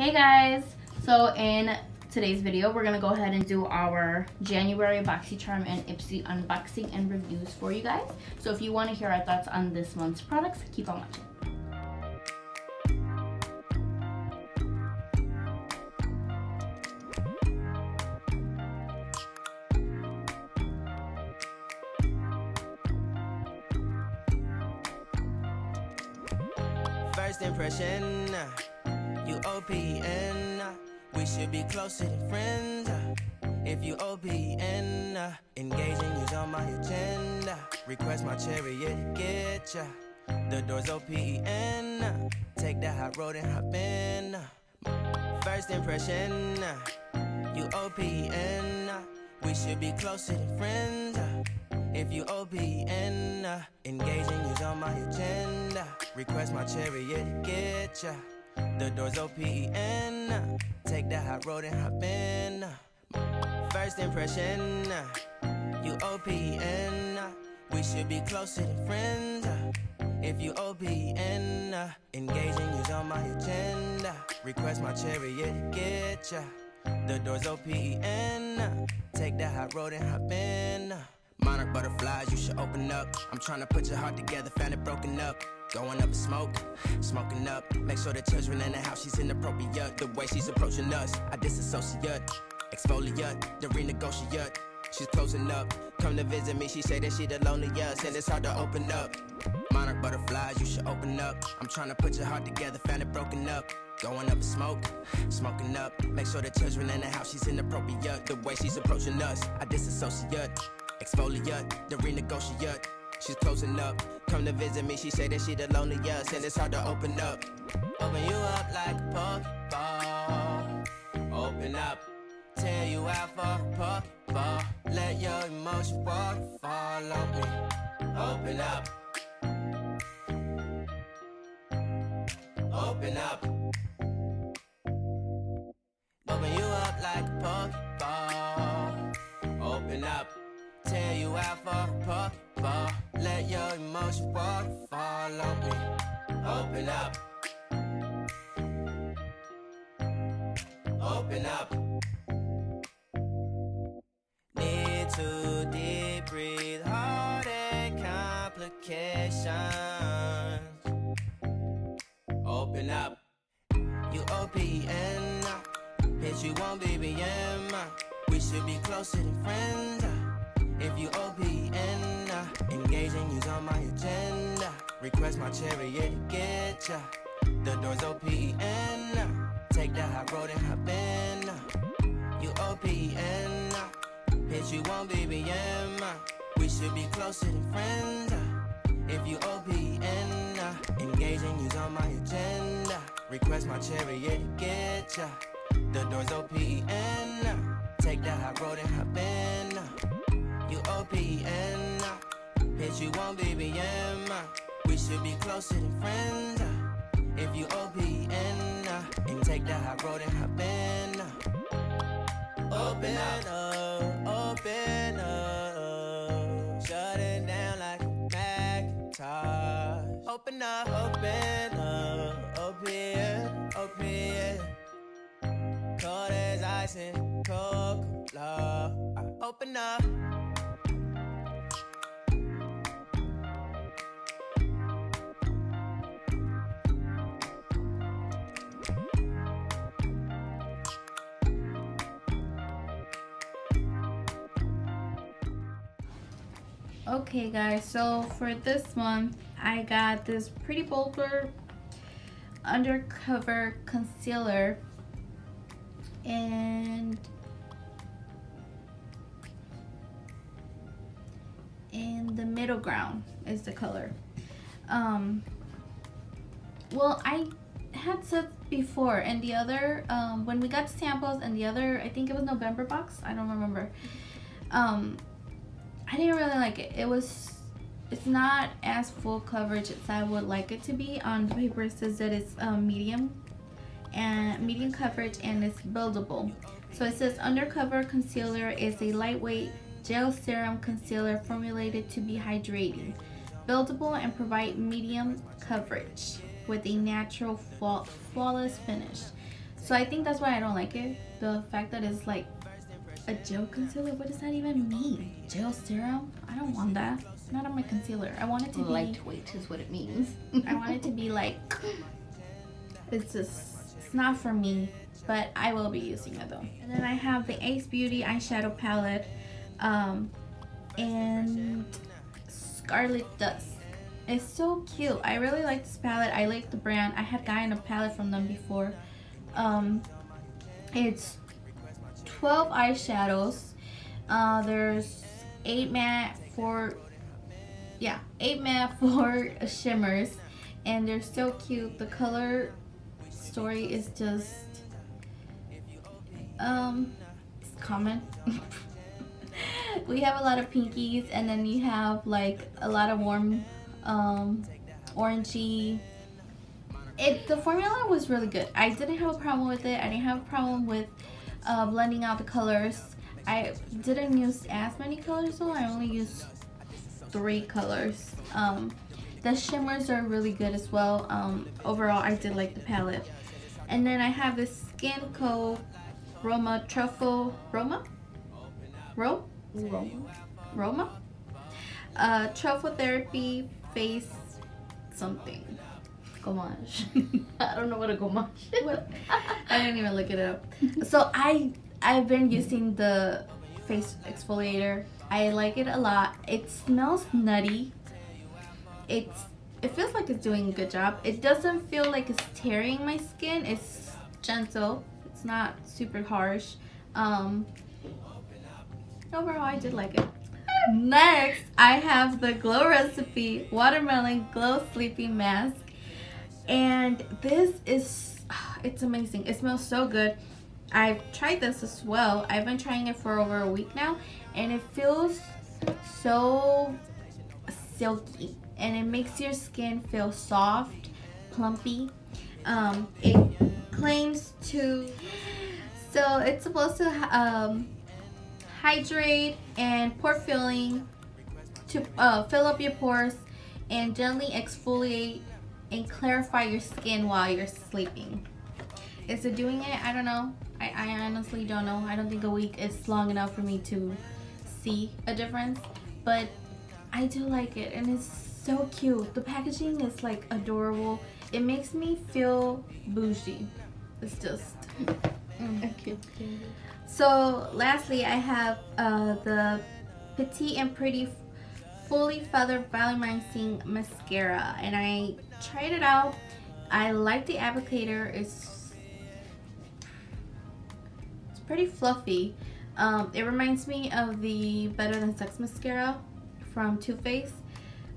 Hey guys, so in today's video we're gonna go ahead and do our January Boxycharm and IPSY unboxing and reviews for you guys. So if you want to hear our thoughts on this month's products, keep on watching. First impression, you OPN, we should be closer than friends. If you OPN, engaging you's on my agenda. Request my chariot, get ya. The door's OPN, take the hot road and hop in. First impression, you OPN, we should be closer than friends. If you OPN, engaging you's on my agenda. Request my chariot, get ya. The door's OPN, take the hot road and hop in. First impression, you OPN, we should be closer than friends. If you OPN, engaging you's on my agenda. Request my chariot, get ya. The door's OPN, take the hot road and hop in. Monarch butterflies, you should open up. I'm trying to put your heart together, found it broken up. Going up in smoke, smoking up. Make sure the children in the house, she's inappropriate. The way she's approaching us, I disassociate. Exfoliate, the renegotiate. She's closing up, come to visit me. She say that she the loneliest, and it's hard to open up. Monarch butterflies, you should open up. I'm trying to put your heart together, found it broken up. Going up in smoke, smoking up. Make sure the children in the house, she's inappropriate. The way she's approaching us, I disassociate. Exfoliate, the renegotiate. She's closing up, come to visit me. She say that she the loneliest, and it's hard to open up. Open you up like a Pokeball. Open up, tear you out for a Pokeball. Let your emotion waterfall on me. Open up. Open up. Open you up like a Pokeball. Open up. Tear you out for a Pokeball. Let your emotion waterfall on me. Open up. Open up. Need to deep breathe, heart and complications. Open up. You OPN, bitch you won't BBM. We should be closer than friends. If you OPN, engaging you's on my agenda. Request my chariot, get ya. The door's OPN, take the hot road and hop in. You OPN, bitch you won't BBM. We should be closer than friends. If you OPN, engaging you's on my agenda. Request my chariot, get ya. The door's OPN, take the hot road and hop in. You OPN, bitch you won't BBM. We should be closer than friends. If you OPN, and take the hot road and hop in. Open up, open up. Shut it down like a Macintosh. Open up, open, open. Cold as ice and Coca-Cola. Open up. Okay guys, so for this month I got this Pretty Boulder undercover concealer, and in the middle ground is the color. Well, I had said before, and the other when we got the samples and the other, I think it was November box, I don't remember, I didn't really like it. It's not as full coverage as I would like it to be. On the paper it says that it's medium coverage and it's buildable. So it says undercover concealer is a lightweight gel serum concealer formulated to be hydrating, buildable, and provide medium coverage with a natural flawless finish. So I think that's why I don't like it. The fact that it's like a gel concealer. What does that even mean? Gel serum? I don't want that. Not on my concealer. I want it to be lightweight is what it means. I want it to be like, it's not for me, but I will be using it though. And then I have the Ace Beauty eyeshadow palette and Scarlet Dust. It's so cute. I really like this palette. I like the brand. I had gotten a palette from them before. It's 12 eyeshadows. There's 8 matte, 4 shimmers, and they're so cute. The color story is just it's common. We have a lot of pinkies, and then you have like a lot of warm orangey. The formula was really good. I didn't have a problem with it. I didn't have a problem with blending out the colors. I didn't use as many colors though. I only used 3 colors. The shimmers are really good as well. Overall, I did like the palette. And then I have this skin&co Roma Truffle Truffle Therapy Face something. Gommage. I don't know what a gommage is. I didn't even look it up. So I've been using the face exfoliator. I like it a lot. It smells nutty. It feels like it's doing a good job. It doesn't feel like it's tearing my skin. It's gentle. It's not super harsh. Overall, I did like it. Next, I have the Glow Recipe Watermelon Glow Sleeping Mask. And this is, it's amazing. It smells so good. I've tried this as well. I've been trying it for over a week now, and it feels so silky, and it makes your skin feel soft, plumpy. It claims to, so it's supposed to hydrate and pore filling, to fill up your pores and gently exfoliate and clarify your skin while you're sleeping. Is it doing it? I don't know. I honestly don't know. I don't think a week is long enough for me to see a difference, but I do like it, and it's so cute. The packaging is like adorable. It makes me feel bougie. It's just Okay. So lastly, I have the Petite and Pretty Fully Feathered Volumizing Mascara, and I tried it out. I like the applicator. It's pretty fluffy. It reminds me of the Better Than Sex mascara from Too Faced.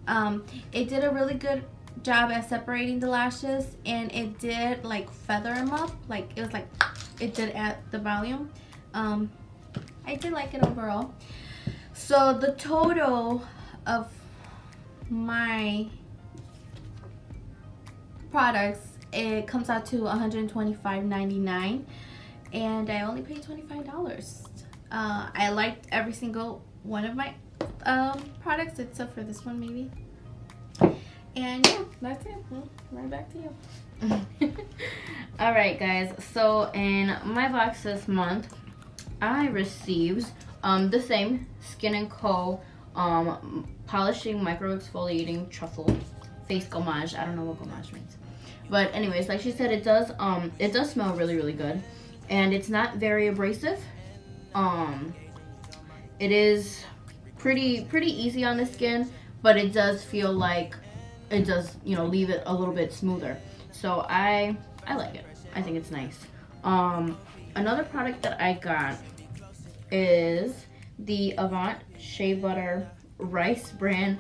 It did a really good job at separating the lashes, and it did like feather them up. Like it was like it did at the volume. I did like it overall. So the total of my products, it comes out to $125.99, and I only paid $25. I liked every single one of my products except for this one maybe. And yeah, that's it. Right back to you. Alright guys, so in my box this month I received the same Skin&Co polishing micro exfoliating truffle face gommage. I don't know what gommage means, but anyways, like she said, it does smell really, really good, and it's not very abrasive. It is pretty easy on the skin, but it does feel like it does, you know, leave it a little bit smoother. So I like it. I think it's nice. Another product that I got is the Avant Shea Butter Rice Brand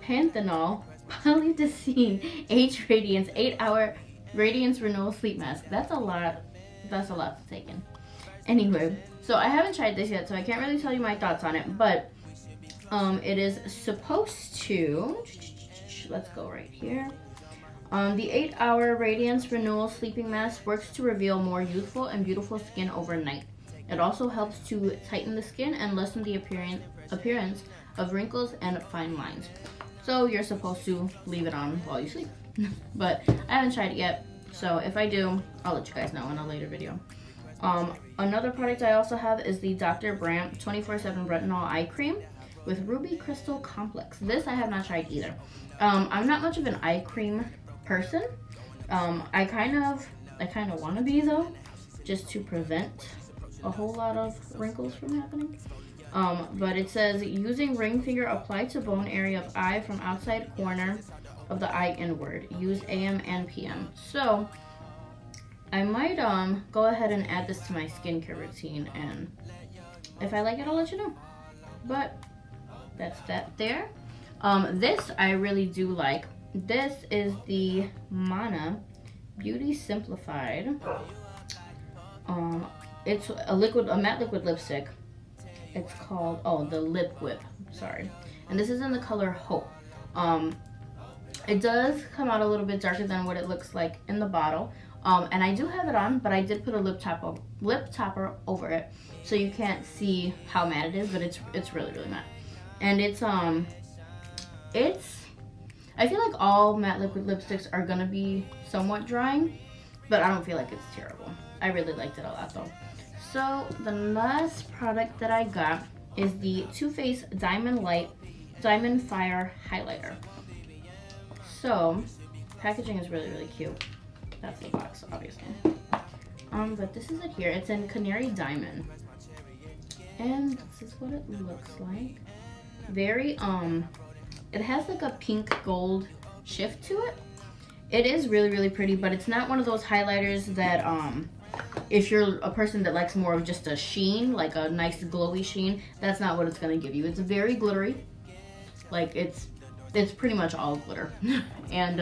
Panthenol Polydecine Age Radiance 8-Hour Radiance Renewal Sleep Mask. That's a lot to take in. Anyway, so I haven't tried this yet, so I can't really tell you my thoughts on it, but it is supposed to, let's go right here. The 8-Hour Radiance Renewal Sleeping Mask works to reveal more youthful and beautiful skin overnight. It also helps to tighten the skin and lessen the appearance of wrinkles and fine lines. So you're supposed to leave it on while you sleep. But I haven't tried it yet, So if I do, I'll let you guys know in a later video. Another product I also have is the Dr. Brandt 24/7 Retinol Eye Cream with Ruby Crystal Complex. This I have not tried either. I'm not much of an eye cream person. I kind of want to be though, just to prevent a whole lot of wrinkles from happening. But it says, using ring finger, apply to bone area of eye from outside corner of the eye inward. Use AM and PM. So I might go ahead and add this to my skincare routine, and if I like it, I'll let you know. But that's that there. This I really do like. This is the Mana Beauty Simplified. It's a matte liquid lipstick. It's called, the Lip Whip, sorry. And this is in the color Hope. It does come out a little bit darker than what it looks like in the bottle. And I do have it on, but I did put a lip topper over it, so you can't see how matte it is, but it's really, really matte. And I feel like all matte liquid lipsticks are gonna be somewhat drying, but I don't feel like it's terrible. I really liked it a lot though. So the last product that I got is the Too Faced Diamond Fire Highlighter. So packaging is really, really cute. That's the box, obviously. But this is it here. It's in Canary Diamond. And this is what it looks like. Very, it has like a pink gold shift to it. It is really, really pretty, but it's not one of those highlighters that, if you're a person that likes more of just a sheen, like a nice glowy sheen, that's not what it's gonna give you. It's very glittery. Like it's pretty much all glitter. And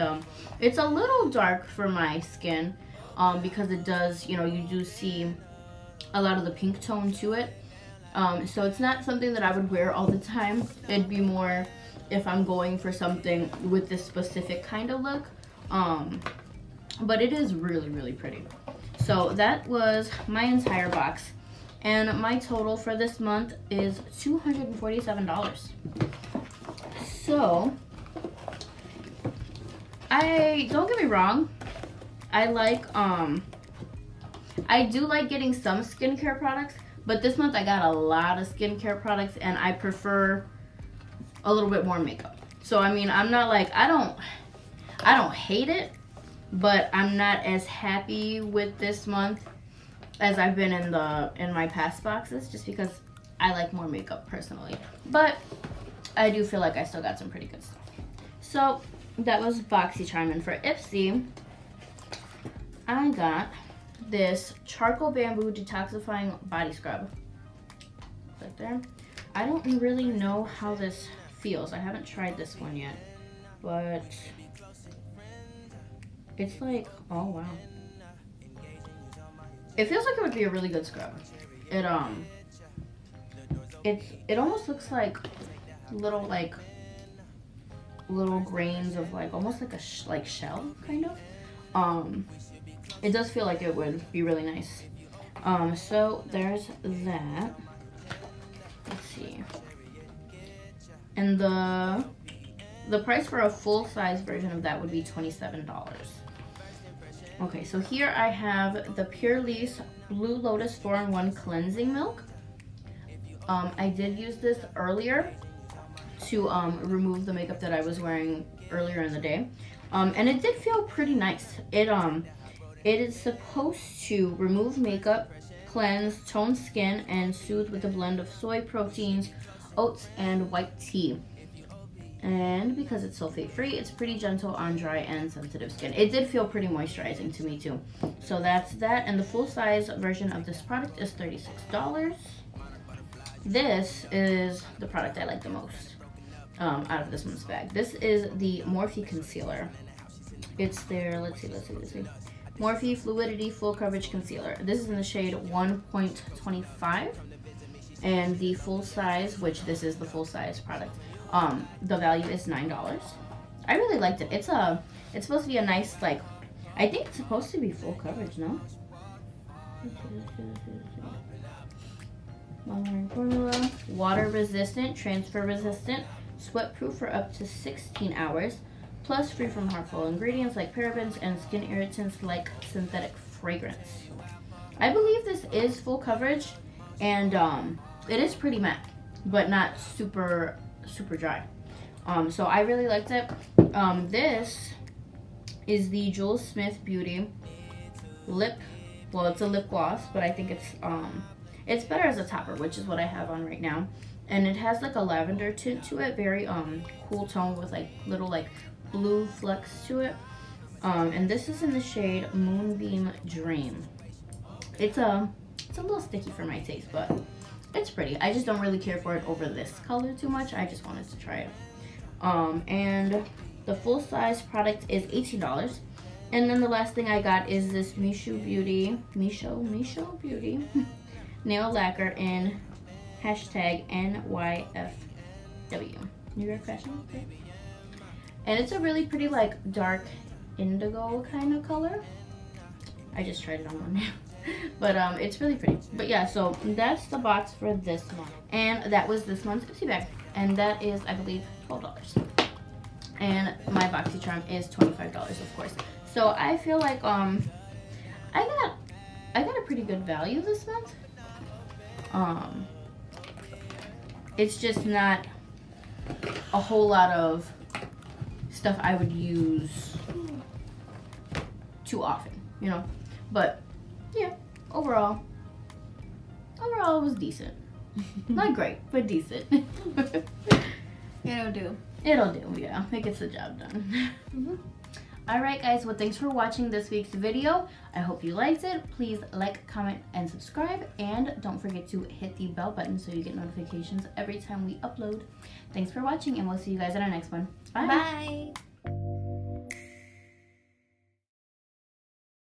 it's a little dark for my skin, because it does, you do see a lot of the pink tone to it. So it's not something that I would wear all the time. It'd be more if I'm going for something with this specific kind of look. But it is really, really pretty. So that was my entire box. And my total for this month is $247. So, don't get me wrong, I do like getting some skincare products, but this month I got a lot of skincare products, and I prefer a little bit more makeup. So I mean, I'm not like, I don't hate it, but I'm not as happy with this month as I've been in my past boxes, just because I like more makeup personally. But I do feel like I still got some pretty good stuff. So that was Boxycharm, and for IPSY, I got this Charcoal Bamboo Detoxifying Body Scrub. Right there. I don't really know how this feels. I haven't tried this one yet, but it's like, oh wow. It feels like it would be a really good scrub. It almost looks like little grains of almost like a shell kind of. It does feel like it would be really nice. So there's that. Let's see. And the price for a full-size version of that would be $27. Okay, so here I have the Pure Lease Blue Lotus 4-in-1 Cleansing Milk. I did use this earlier to remove the makeup that I was wearing earlier in the day. And it did feel pretty nice. It is supposed to remove makeup, cleanse, tone skin, and soothe with a blend of soy proteins, oats, and white tea. And because it's sulfate free, it's pretty gentle on dry and sensitive skin. It did feel pretty moisturizing to me too. So that's that, and the full-size version of this product is $36. This is the product I like the most out of this month's bag. This is the Morphe Concealer. It's their, let's see. Morphe Fluidity Full Coverage Concealer. This is in the shade 1.25. And the full size, which this is the full size product, the value is $9. I really liked it. It's supposed to be a nice, I think it's supposed to be full coverage, no? Formula, water resistant, transfer resistant, sweat proof for up to 16 hours, plus free from harmful ingredients like parabens and skin irritants like synthetic fragrance. I believe this is full coverage, and it is pretty matte, but not super dry. So I really liked it. This is the Jules Smith Beauty lip. Well, it's a lip gloss, but I think it's better as a topper, which is what I have on right now. And it has like a lavender tint to it, very cool tone with like little like blue flecks to it. And this is in the shade Moonbeam Dream. It's a little sticky for my taste, but it's pretty. I just don't really care for it over this color too much. I just wanted to try it. And the full size product is $18. And then the last thing I got is this Misho Beauty nail lacquer in hashtag NYFW, New York Fashion. Okay. And it's a really pretty like dark indigo kind of color. I just tried it on one nail. But it's really pretty. But yeah, so that's the box for this month. And that was this month's Ipsy bag. And that is, I believe, $12. And my Boxycharm is $25, of course. So I feel like I got a pretty good value this month. It's just not a whole lot of stuff I would use too often, you know. But yeah, overall it was decent. Not great, but decent. It'll do. It'll do, yeah. It gets the job done. Alright guys, well thanks for watching this week's video. I hope you liked it. Please like, comment, and subscribe. And don't forget to hit the bell button so you get notifications every time we upload. Thanks for watching, and we'll see you guys in our next one. Bye! Bye!